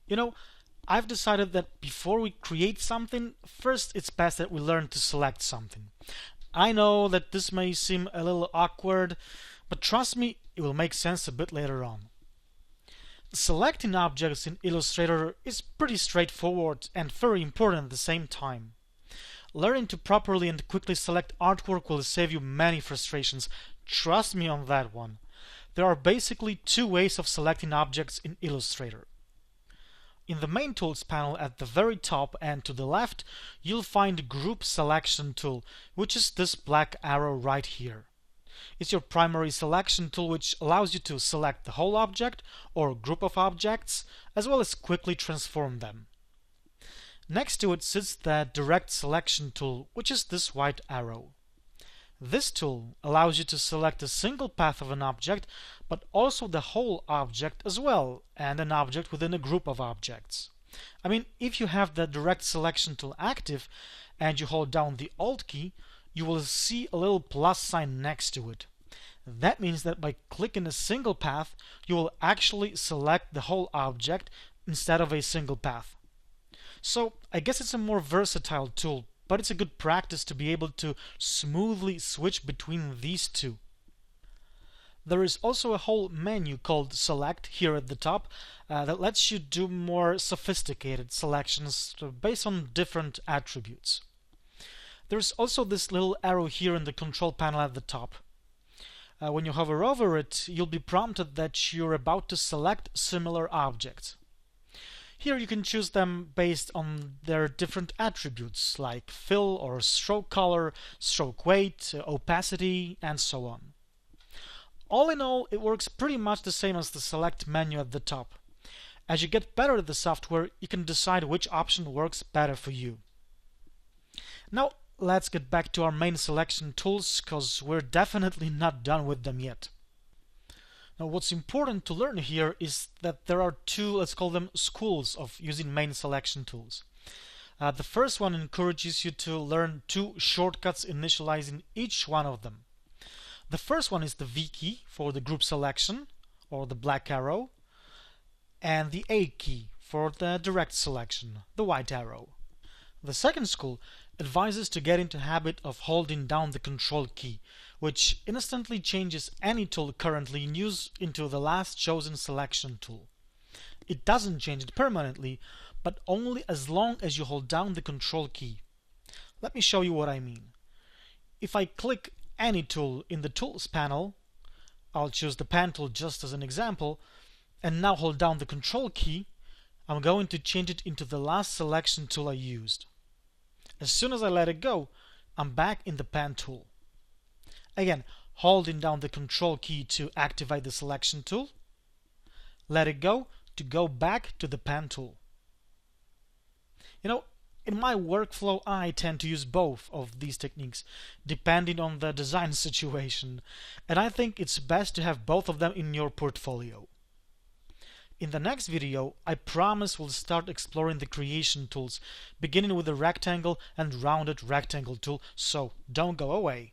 You know, I've decided that before we create something, first it's best that we learn to select something. I know that this may seem a little awkward, but trust me, it will make sense a bit later on. Selecting objects in Illustrator is pretty straightforward and very important at the same time. Learning to properly and quickly select artwork will save you many frustrations. Trust me on that one. There are basically two ways of selecting objects in Illustrator. In the main tools panel at the very top and to the left, you'll find Group Selection tool, which is this black arrow right here. It's your primary selection tool, which allows you to select the whole object or group of objects, as well as quickly transform them. Next to it sits the Direct Selection tool, which is this white arrow. This tool allows you to select a single path of an object, but also the whole object as well, and an object within a group of objects. I mean, if you have the Direct Selection tool active and you hold down the Alt key, you will see a little plus sign next to it. That means that by clicking a single path, you will actually select the whole object instead of a single path. So I guess it's a more versatile tool, but it's a good practice to be able to smoothly switch between these two. There is also a whole menu called Select here at the top that lets you do more sophisticated selections based on different attributes. There's also this little arrow here in the control panel at the top. When you hover over it, you'll be prompted that you're about to select similar objects. Here you can choose them based on their different attributes like fill or stroke color, stroke weight, opacity, and so on. All in all, it works pretty much the same as the select menu at the top. As you get better at the software, you can decide which option works better for you. Now, let's get back to our main selection tools, because we're definitely not done with them yet. Now, what's important to learn here is that there are two, let's call them schools of using main selection tools. The first one encourages you to learn two shortcuts initializing each one of them. The first one is the V key for the group selection, or the black arrow, and the A key for the direct selection, the white arrow. The second school advises to get into the habit of holding down the Control key, which instantly changes any tool currently in use into the last chosen selection tool. It doesn't change it permanently, but only as long as you hold down the Control key. Let me show you what I mean. If I click any tool in the Tools panel, I'll choose the Pen tool just as an example, and now hold down the Control key, I'm going to change it into the last selection tool I used. As soon as I let it go, I'm back in the Pen tool. Again, holding down the Control key to activate the selection tool, let it go to go back to the Pen tool. You know, in my workflow, I tend to use both of these techniques depending on the design situation, and I think it's best to have both of them in your portfolio. In the next video, I promise we'll start exploring the creation tools, beginning with the rectangle and rounded rectangle tool, so don't go away.